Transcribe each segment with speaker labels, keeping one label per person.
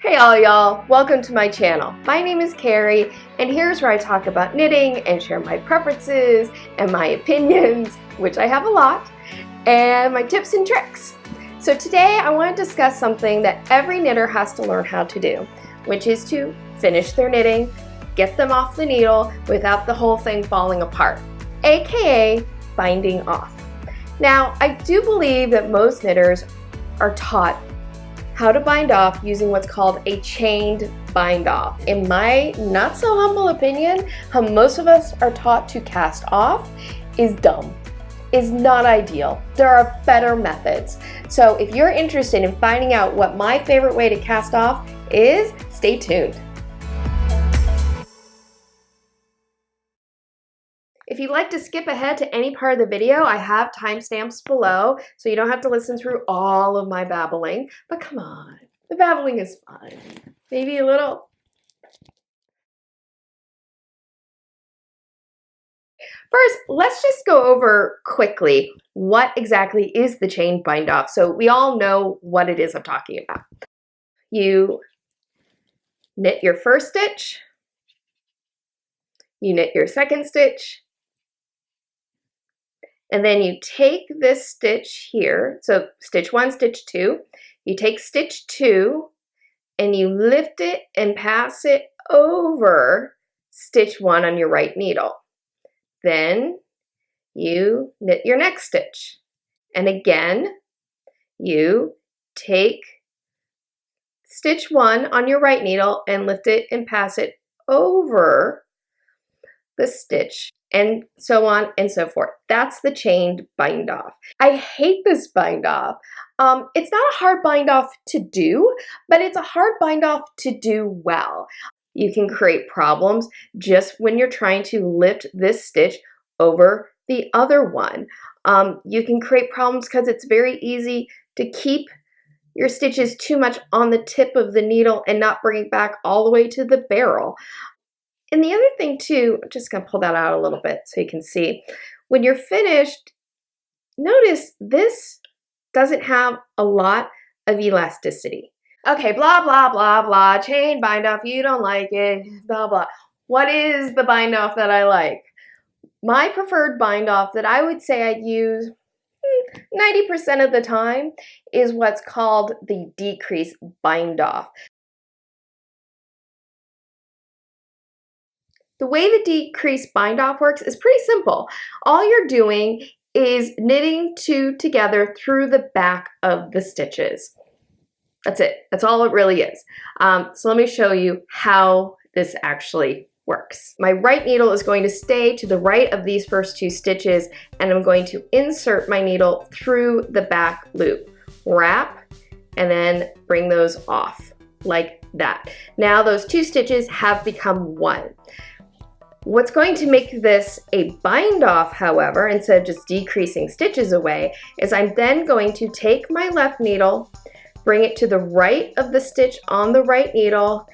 Speaker 1: Hey all y'all, welcome to my channel. My name is Carrie and here's where I talk about knitting and share my preferences and my opinions, which I have a lot, and my tips and tricks. So today I want to discuss something that every knitter has to learn how to do, which is to finish their knitting, get them off the needle without the whole thing falling apart, aka binding off. Now, I do believe that most knitters are taught how to bind off using what's called a chained bind off. In my not so humble opinion, how most of us are taught to cast off is dumb, is not ideal. There are better methods. So if you're interested in finding out what my favorite way to cast off is, stay tuned. If you'd like to skip ahead to any part of the video, I have timestamps below, so you don't have to listen through all of my babbling. But come on, the babbling is fun. Maybe a little. First, let's just go over quickly what exactly is the chain bind off, so we all know what it is I'm talking about. You knit your first stitch, you knit your second stitch, and then you take this stitch here, so stitch 1, stitch 2, you take stitch 2 and you lift it and pass it over stitch 1 on your right needle. Then you knit your next stitch. And again, you take stitch 1 on your right needle and lift it and pass it over the stitch, and so on and so forth. That's the chained bind off. I hate this bind off. It's not a hard bind off to do, but it's a hard bind off to do well. You can create problems just when you're trying to lift this stitch over the other one. You can create problems because it's very easy to keep your stitches too much on the tip of the needle and not bring it back all the way to the barrel. And the other thing too, I'm just going to pull that out a little bit so you can see. When you're finished, notice this doesn't have a lot of elasticity. Okay, blah, blah, blah, blah, chain bind off, you don't like it, blah, blah. What is the bind off that I like? My preferred bind off that I would say I use 90% of the time is what's called the decrease bind off. The way the decrease bind off works is pretty simple. All you're doing is knitting 2 together through the back of the stitches. That's it. That's all it really is. So let me show you how this actually works. My right needle is going to stay to the right of these first 2 stitches, and I'm going to insert my needle through the back loop. Wrap, and then bring those off like that. Now those 2 stitches have become 1. What's going to make this a bind off, however, instead of just decreasing stitches away, is I'm then going to take my left needle, bring it to the right of the stitch on the right needle,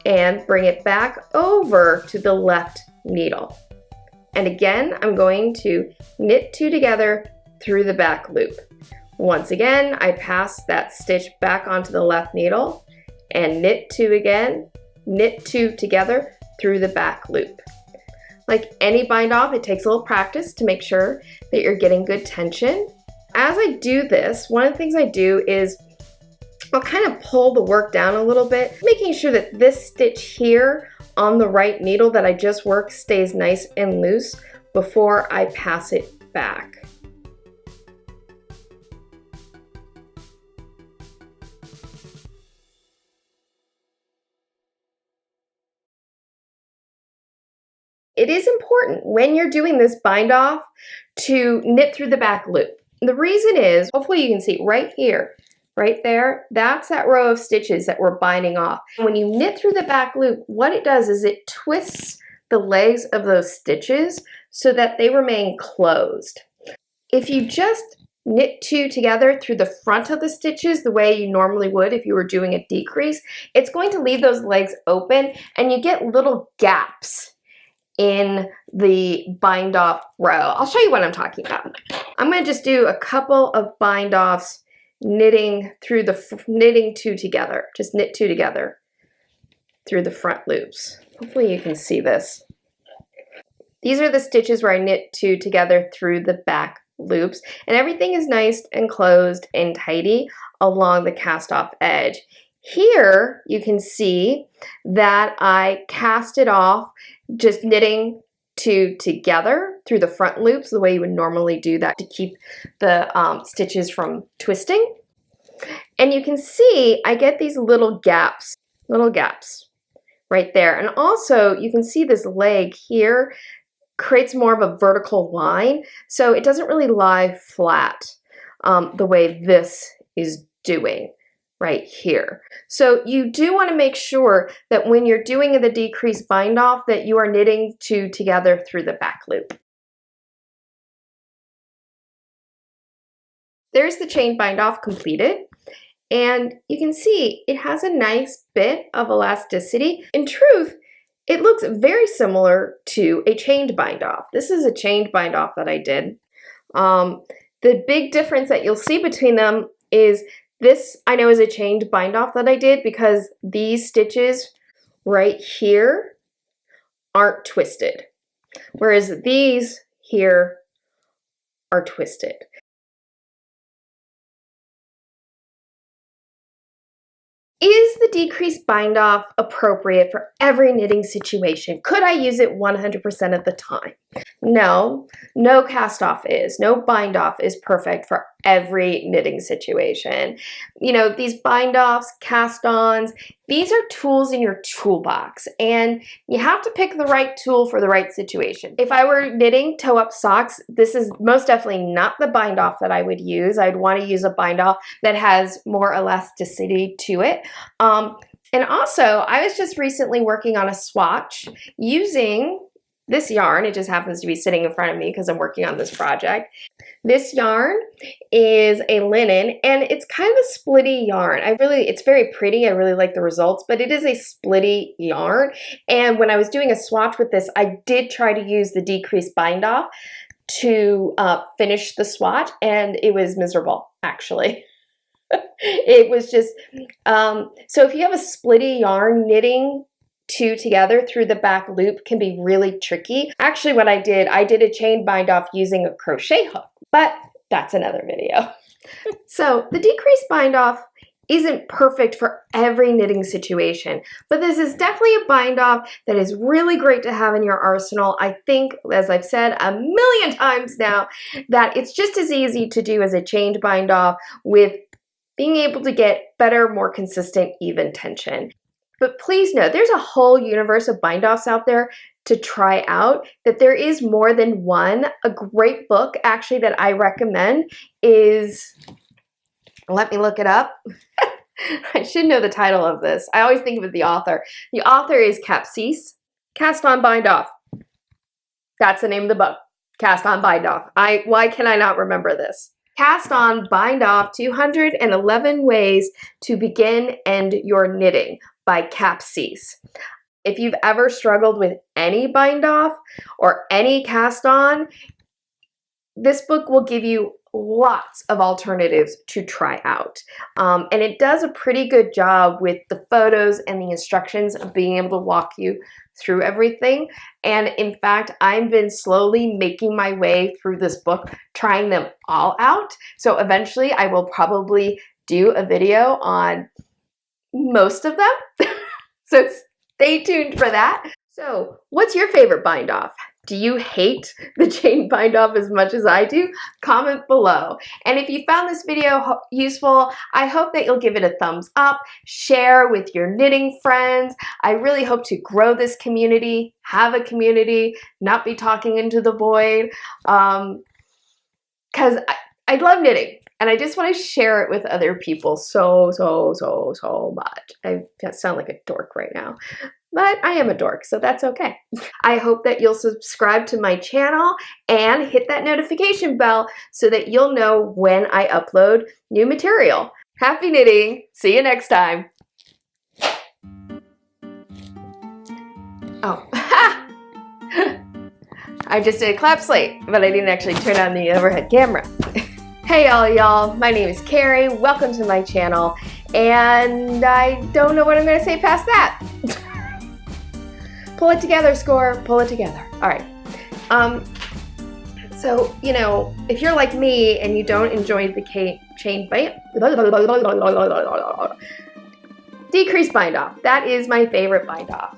Speaker 1: and bring it back over to the left needle. And again, I'm going to knit 2 together through the back loop. Once again, I pass that stitch back onto the left needle and knit 2 again, knit 2 together through the back loop. Like any bind off, it takes a little practice to make sure that you're getting good tension. As I do this, one of the things I do is I'll kind of pull the work down a little bit, making sure that this stitch here on the right needle that I just worked stays nice and loose before I pass it back. It is important when you're doing this bind off to knit through the back loop. The reason is, hopefully you can see right here, right there, that's that row of stitches that we're binding off. When you knit through the back loop, what it does is it twists the legs of those stitches so that they remain closed. If you just knit 2 together through the front of the stitches the way you normally would if you were doing a decrease, it's going to leave those legs open and you get little gaps in the bind off row. I'll show you what I'm talking about. I'm going to just do a couple of bind offs knitting knitting two together, just knit two together through the front loops. Hopefully you can see this. These are the stitches where I knit two together through the back loops, and everything is nice and closed and tidy along the cast off edge. Here you can see that I cast it off just knitting two together through the front loops the way you would normally do that to keep the stitches from twisting. And you can see I get these little gaps right there. And also you can see this leg here creates more of a vertical line, so it doesn't really lie flat the way this is doing right here. So you do want to make sure that when you're doing the decreased bind off that you are knitting two together through the back loop. There's the chain bind off completed, and you can see it has a nice bit of elasticity. In truth, it looks very similar to a chained bind off. This is a chained bind off that I did. The big difference that you'll see between them is this I know is a chained bind off that I did because these stitches right here aren't twisted, whereas these here are twisted. Is the decreased bind off appropriate for every knitting situation? Could I use it 100% of the time? No, no cast off is. No bind off is perfect for every knitting situation. You know, these bind offs, cast ons, these are tools in your toolbox, and you have to pick the right tool for the right situation. If I were knitting toe up socks, this is most definitely not the bind off that I would use. I'd want to use a bind off that has more elasticity to it. And also, I was just recently working on a swatch using this yarn. It just happens to be sitting in front of me because I'm working on this project. This yarn is a linen, and it's kind of a splitty yarn. It's very pretty. I really like the results, but it is a splitty yarn. And when I was doing a swatch with this, I did try to use the decreased bind off to finish the swatch, and it was miserable, actually. It was just, so if you have a splitty yarn, knitting two together through the back loop can be really tricky. Actually, what I did a chain bind off using a crochet hook, but that's another video. So the decreased bind off isn't perfect for every knitting situation, but this is definitely a bind off that is really great to have in your arsenal. I think, as I've said a million times now, that it's just as easy to do as a chained bind off with being able to get better, more consistent, even tension. But please know, there's a whole universe of bind-offs out there to try out, that there is more than one. A great book, actually, that I recommend is, let me look it up. I should know the title of this. I always think of the author. The author is Capsise, Cast on Bind Off. That's the name of the book, Cast on Bind Off. Why can I not remember this? Cast on Bind Off 211 Ways to Begin End Your Knitting by Capsise. If you've ever struggled with any bind off or any cast on, this book will give you lots of alternatives to try out. And it does a pretty good job with the photos and the instructions of being able to walk you through everything. And in fact, I've been slowly making my way through this book, trying them all out. So eventually I will probably do a video on most of them. So stay tuned for that. So what's your favorite bind off? Do you hate the chain bind off as much as I do? Comment below. And if you found this video useful, I hope that you'll give it a thumbs up, share with your knitting friends. I really hope to grow this community, have a community, not be talking into the void, because I love knitting. And I just want to share it with other people so much. I sound like a dork right now, but I am a dork, so that's okay. I hope that you'll subscribe to my channel and hit that notification bell so that you'll know when I upload new material. Happy knitting! See you next time. Oh, I just did a clap slate, but I didn't actually turn on the overhead camera. Hey all y'all, my name is Carrie, welcome to my channel, and I don't know what I'm going to say past that. Pull it together, score, pull it together. Alright, so, you know, if you're like me and you don't enjoy the chain band, decrease bind off. That is my favorite bind off.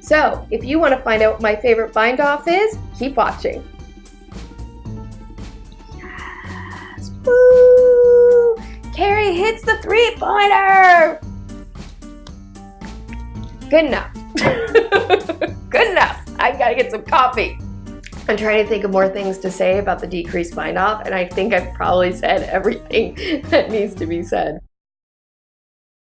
Speaker 1: So, if you want to find out what my favorite bind off is, keep watching. Yes. Woo! Carrie hits the 3-pointer! Good enough. Good enough. I gotta get some coffee. I'm trying to think of more things to say about the decrease bind off, and I think I've probably said everything that needs to be said.